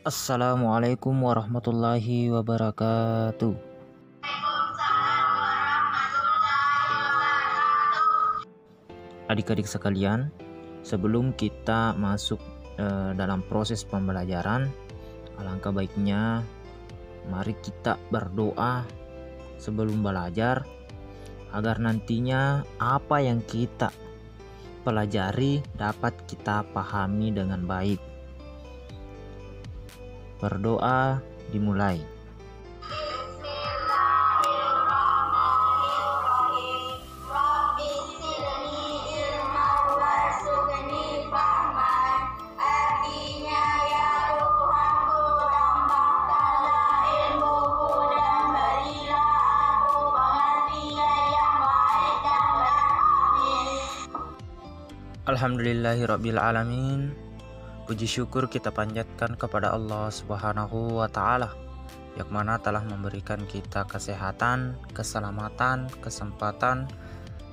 Assalamualaikum warahmatullahi wabarakatuh. Adik-adik sekalian, sebelum kita masuk dalam proses pembelajaran, alangkah baiknya mari kita berdoa sebelum belajar agar nantinya apa yang kita pelajari dapat kita pahami dengan baik. Berdoa dimulai. Alhamdulillahirabbil alamin. Puji syukur kita panjatkan kepada Allah Subhanahu wa taala yang mana telah memberikan kita kesehatan, keselamatan, kesempatan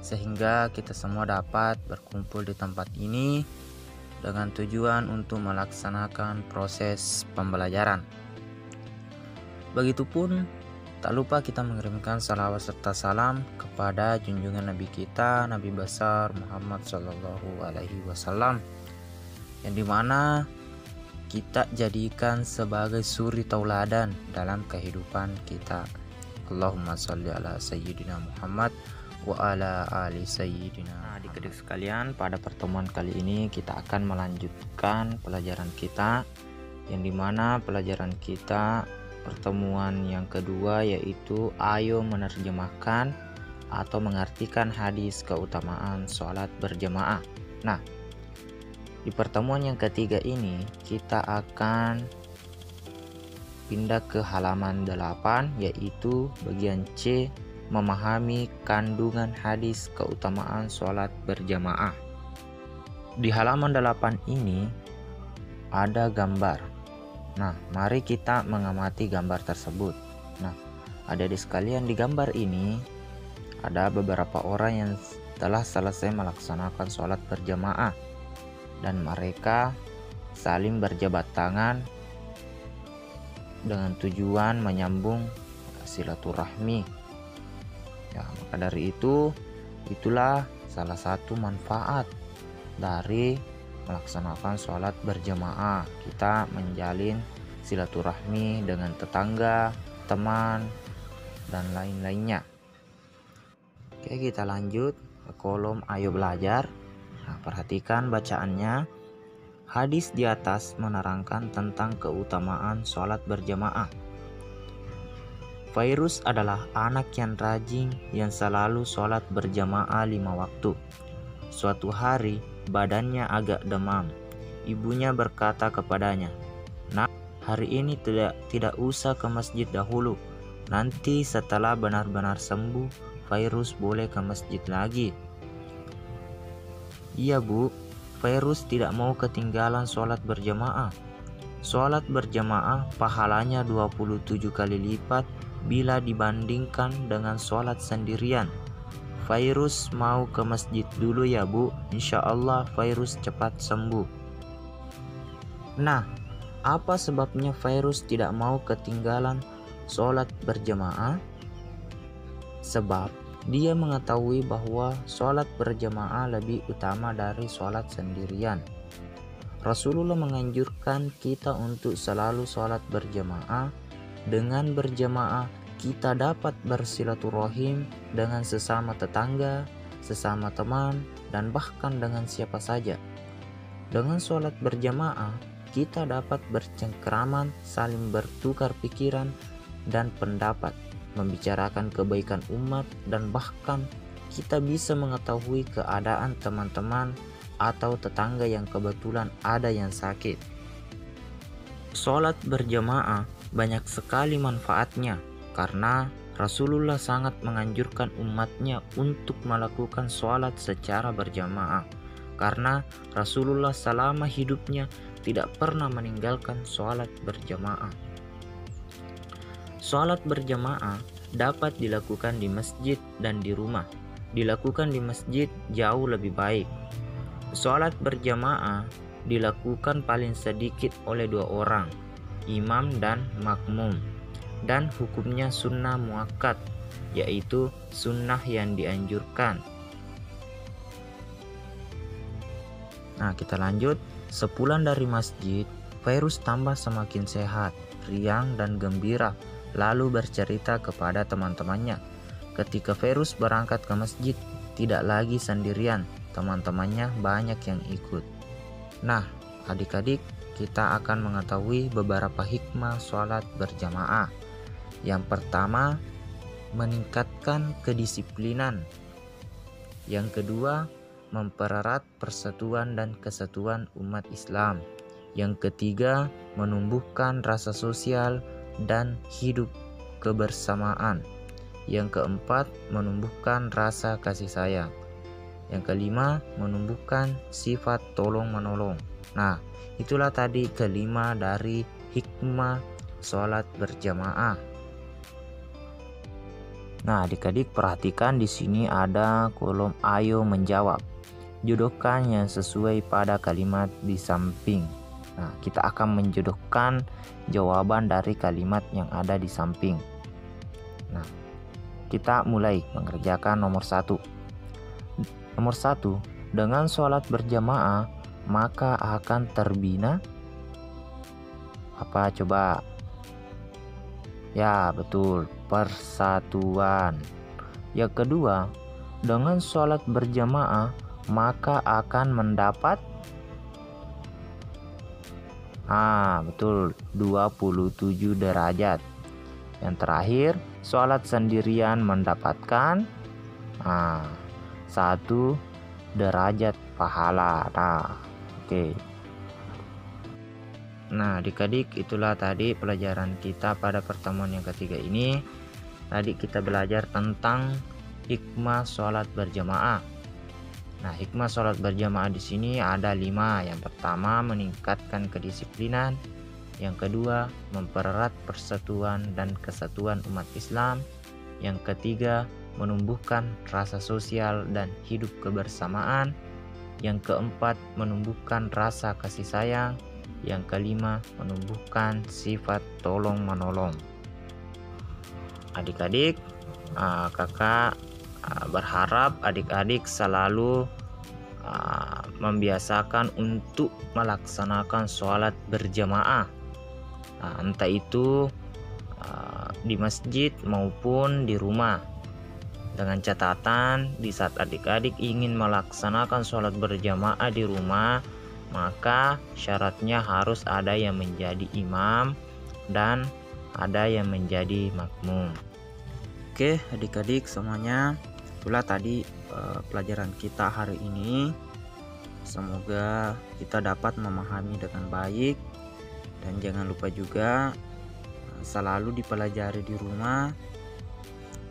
sehingga kita semua dapat berkumpul di tempat ini dengan tujuan untuk melaksanakan proses pembelajaran. Begitupun tak lupa kita mengirimkan salawat serta salam kepada junjungan Nabi kita, Nabi besar Muhammad Sallallahu Alaihi Wasallam, yang dimana kita jadikan sebagai suri tauladan dalam kehidupan kita. Allahumma sholli ala sayyidina Muhammad wa ala ali sayyidina. Adik-adik sekalian, pada pertemuan kali ini kita akan melanjutkan pelajaran kita, yang dimana pelajaran kita pertemuan yang kedua yaitu ayo menerjemahkan atau mengartikan hadis keutamaan sholat berjamaah. Nah, di pertemuan yang ketiga ini kita akan pindah ke halaman 8 yaitu bagian C, memahami kandungan hadis keutamaan sholat berjamaah. Di halaman 8 ini ada gambar. Nah, mari kita mengamati gambar tersebut. Nah, adik-adik sekalian, di gambar ini ada beberapa orang yang telah selesai melaksanakan sholat berjamaah dan mereka saling berjabat tangan dengan tujuan menyambung silaturahmi. Ya, maka dari itulah salah satu manfaat dari melaksanakan sholat berjamaah. Kita menjalin silaturahmi dengan tetangga, teman, dan lain-lainnya. Oke, kita lanjut ke kolom ayo belajar. Nah, perhatikan bacaannya. Hadis di atas menerangkan tentang keutamaan sholat berjamaah. Fairuz adalah anak yang rajin yang selalu sholat berjamaah 5 waktu. Suatu hari badannya agak demam. Ibunya berkata kepadanya, "Nak, hari ini tidak usah ke masjid dahulu. Nanti setelah benar-benar sembuh, Fairuz boleh ke masjid lagi." "Iya Bu, Fairuz tidak mau ketinggalan sholat berjamaah. Sholat berjamaah pahalanya 27 kali lipat bila dibandingkan dengan sholat sendirian. Fairuz mau ke masjid dulu ya Bu, insya Allah Fairuz cepat sembuh." Nah, apa sebabnya Fairuz tidak mau ketinggalan sholat berjamaah? Sebab dia mengetahui bahwa sholat berjamaah lebih utama dari sholat sendirian. Rasulullah menganjurkan kita untuk selalu sholat berjamaah. Dengan berjamaah kita dapat bersilaturahim dengan sesama tetangga, sesama teman, dan bahkan dengan siapa saja. Dengan sholat berjamaah kita dapat bercengkraman, saling bertukar pikiran dan pendapat, membicarakan kebaikan umat, dan bahkan kita bisa mengetahui keadaan teman-teman atau tetangga yang kebetulan ada yang sakit. Sholat berjamaah banyak sekali manfaatnya karena Rasulullah sangat menganjurkan umatnya untuk melakukan sholat secara berjamaah, karena Rasulullah selama hidupnya tidak pernah meninggalkan sholat berjamaah. Sholat berjamaah dapat dilakukan di masjid dan di rumah. Dilakukan di masjid jauh lebih baik. Sholat berjamaah dilakukan paling sedikit oleh 2 orang. imam dan makmum, dan hukumnya sunnah muakkad, yaitu sunnah yang dianjurkan. Nah, kita lanjut. Sepulang dari masjid, Fairuz tambah semakin sehat, riang dan gembira, lalu bercerita kepada teman-temannya. Ketika Fairuz berangkat ke masjid, tidak lagi sendirian, teman-temannya banyak yang ikut. Nah, adik-adik, kita akan mengetahui beberapa hikmah sholat berjamaah. Yang pertama, meningkatkan kedisiplinan. Yang kedua, mempererat persatuan dan kesatuan umat Islam. Yang ketiga, menumbuhkan rasa sosial dan hidup kebersamaan. Yang keempat, menumbuhkan rasa kasih sayang. Yang kelima, menumbuhkan sifat tolong-menolong. Nah, itulah tadi kelima dari hikmah sholat berjamaah. Nah, adik-adik perhatikan di sini ada kolom ayo menjawab. Jodohkan yang sesuai pada kalimat di samping. Nah, kita akan menjodohkan jawaban dari kalimat yang ada di samping. Nah, kita mulai mengerjakan nomor 1. Nomor 1, dengan sholat berjamaah maka akan terbina apa coba? Ya, betul, persatuan. Yang kedua, dengan sholat berjamaah maka akan mendapat betul, 27 derajat. Yang terakhir, sholat sendirian mendapatkan 1 derajat pahala. Oke. Nah, adik-adik, itulah tadi pelajaran kita pada pertemuan yang ketiga ini. Tadi kita belajar tentang hikmah sholat berjamaah. Nah, hikmah sholat berjamaah di sini ada 5. Yang pertama, meningkatkan kedisiplinan. Yang kedua, mempererat persatuan dan kesatuan umat Islam. Yang ketiga, menumbuhkan rasa sosial dan hidup kebersamaan. Yang keempat, menumbuhkan rasa kasih sayang. Yang kelima, menumbuhkan sifat tolong-menolong. Adik-adik, kakak berharap adik-adik selalu membiasakan untuk melaksanakan sholat berjamaah, entah itu di masjid maupun di rumah. Dengan catatan, di saat adik-adik ingin melaksanakan sholat berjamaah di rumah, maka syaratnya harus ada yang menjadi imam dan ada yang menjadi makmum. Oke, adik-adik semuanya, itulah tadi pelajaran kita hari ini. Semoga kita dapat memahami dengan baik, dan jangan lupa juga selalu dipelajari di rumah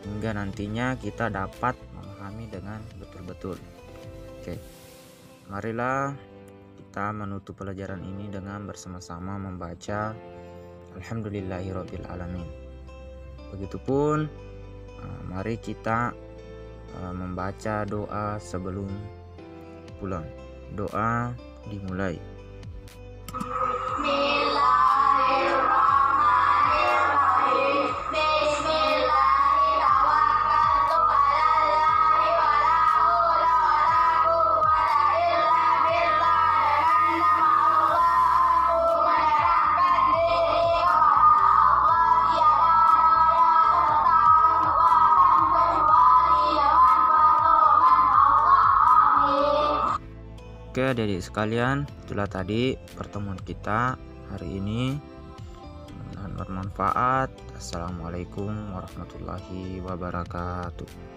hingga nantinya kita dapat memahami dengan betul-betul. Oke, marilah kita menutup pelajaran ini dengan bersama-sama membaca Alhamdulillahirabbil alamin. Begitupun mari kita membaca doa sebelum pulang. Doa dimulai. Oke, adik-adik sekalian, itulah tadi pertemuan kita hari ini. Mudah-mudahan bermanfaat. Assalamualaikum warahmatullahi wabarakatuh.